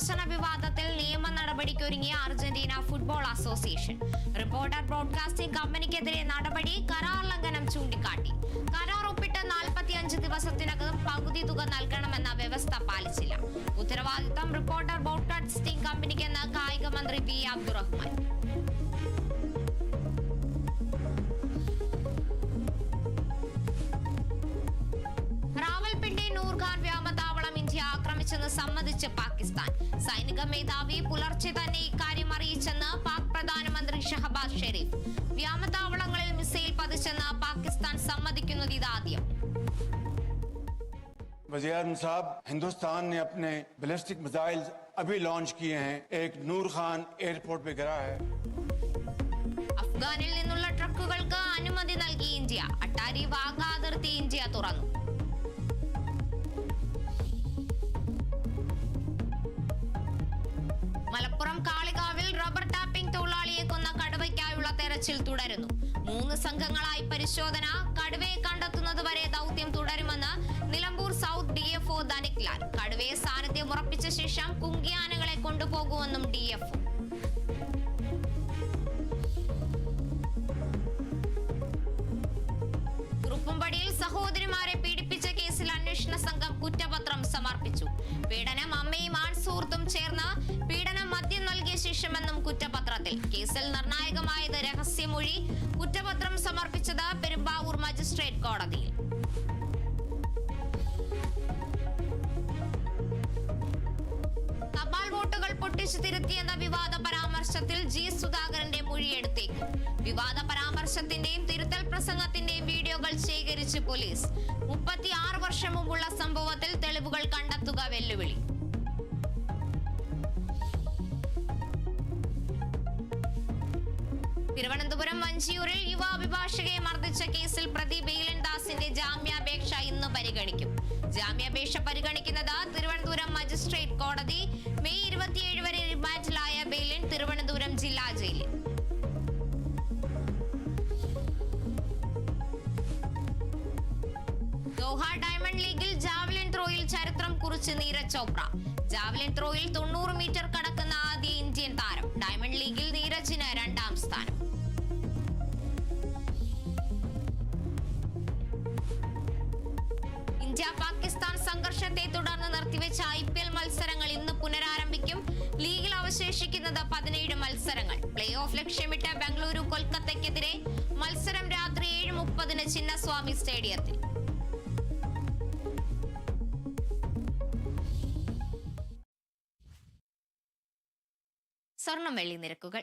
സന്ദർശന വിവാദത്തിൽ നിയമ നടപടിക്കൊരുങ്ങിയ Argentina football association. Reporter broadcasting കമ്പനിക്കെതിരെ നടപടി, കരാർ ലംഘനം ചൂണ്ടിക്കാട്ടി. കരാർ ഒപ്പിട്ട് 45 ദിവസത്തിനകം പകുതി തുക നൽകണമെന്ന വ്യവസ്ഥ പാലിച്ചില്ല. ഉത്തരവാദിത്തം റിപ്പോർട്ടർ ബ്രോഡ്കാസ്റ്റിംഗ് കമ്പനിക്കെന്ന് കായിക മന്ത്രി വി അബ്ദുറഹ്മാൻ. സമ്മതിച്ച് പാകിസ്ഥാൻ. സൈനിക മേധാവി പുലർച്ചെ തന്നെ ഇക്കാര്യം അറിയിച്ചെന്ന് പാക് പ്രധാനമന്ത്രി ഷഹബാസ് ഷെരീഫ്. വ്യോമതാവളങ്ങളിൽ മിസൈൽ പതിച്ചെന്ന് പാകിസ്ഥാൻ സമ്മതിക്കുന്നത് ഇതാദ്യം. वज़ीर आज़म साहब, हिंदुस्तान ने अपने बैलिस्टिक मिसाइल अभी लॉन्च किए हैं. एक नूर खान एयरपोर्ट पे गिरा है. അഫ്ഗാനിൽ നിന്നുള്ള ട്രക്കുകൾക്ക് അനുമതി നൽകി ഇന്ത്യ. അട്ടാരി വാഗ അതിർത്തി ഇന്ത്യ തുറന്നു. മലപ്പുറം കാളികാവിൽ റബ്ബർ ടാപ്പിംഗ് തൊഴിലാളിയെ കൊന്ന കടുവയ്ക്കായുള്ള തെരച്ചിൽ തുടരുന്നു. 3 സംഘങ്ങളായി പരിശോധന. കടുവയെ കണ്ടെത്തുന്നതുവരെ ദൗത്യം തുടരുമെന്ന് നിലമ്പൂർ സൗത്ത് DFO ധനിക് ലാൽ. കടുവയെ സാന്നിധ്യം ഉറപ്പിച്ച ശേഷം കുങ്കിയാനകളെ കൊണ്ടുപോകുമെന്നും DFO. കുറുപ്പുംപടിയിൽ സഹോദരിമാരെ പീഡിപ്പിച്ച കേസിൽ അന്വേഷണ സംഘം കുറ്റപത്രം സമർപ്പിച്ചു. പീഡനം അമ്മയും ആൺസുഹൃത്തും ചേർന്ന് പീഡനം മദ്യം നൽകിയ ശേഷമെന്നും കുറ്റപത്രത്തിൽ. കേസിൽ നിർണായകമായത് രഹസ്യമൊഴി. കുറ്റപത്രം സമർപ്പിച്ചത് പെരുമ്പാവൂർ മജിസ്ട്രേറ്റ് കോടതിയിൽ. തപാൽ വോട്ടുകൾ പൊട്ടിച്ചു തിരുത്തിയെന്ന വിവാദ പരാമർശത്തിൽ G സുധാകരന്റെ മൊഴിയെടുത്തേക്കും. വിവാദ പരാമർശത്തിന്റെയും തിരുത്തൽ പ്രസംഗത്തിന്റെയും വീഡിയോകൾ ശേഖരിച്ച് പോലീസ്. 36 വർഷം മുമ്പുള്ള സംഭവത്തിൽ തെളിവുകൾ കണ്ടെത്തുക വെല്ലുവിളി. തിരുവനന്തപുരം വഞ്ചിയൂരിൽ യുവ അഭിഭാഷകയെ മർദ്ദിച്ച കേസിൽ പ്രതി ബെയിലൻ ദാസിന്റെ ജാമ്യാപേക്ഷ ഇന്ന് പരിഗണിക്കും. ജാമ്യാപേക്ഷ പരിഗണിക്കുന്നത് തിരുവനന്തപുരം മജിസ്ട്രേറ്റ് കോടതി. മെയ് 27 വരെ റിമാൻഡിലായ ബെയിലൻ തിരുവനന്തപുരം ജില്ലാ ജയിലിൽ. ദോഹ ഡയമണ്ട് ലീഗിൽ ജാവലിൻ ത്രോയിൽ ചരിത്രം കുറിച്ച് നീരജ് ചോപ്ര. ജാവലിൻ ത്രോയിൽ 90 മീറ്റർ കടക്കുന്ന ആദ്യ ഇന്ത്യൻ താരം. ഡയമണ്ട് ലീഗിൽ നീരജിന് 2ാം സ്ഥാനം. ഇന്ത്യ പാകിസ്ഥാൻ സംഘർഷത്തെ തുടർന്ന് നിർത്തിവെച്ച IPL മത്സരങ്ങൾ ഇന്ന് പുനരാരംഭിക്കും. ലീഗിൽ അവശേഷിക്കുന്നത് 17 മത്സരങ്ങൾ. പ്ലേ ഓഫ് ലക്ഷ്യമിട്ട് ബംഗളൂരു കൊൽക്കത്തയ്ക്കെതിരെ. മത്സരം രാത്രി 7:30 ചിന്നസ്വാമി സ്റ്റേഡിയത്തിൽ. സ്വർണം വെള്ളി നിരക്കുകൾ.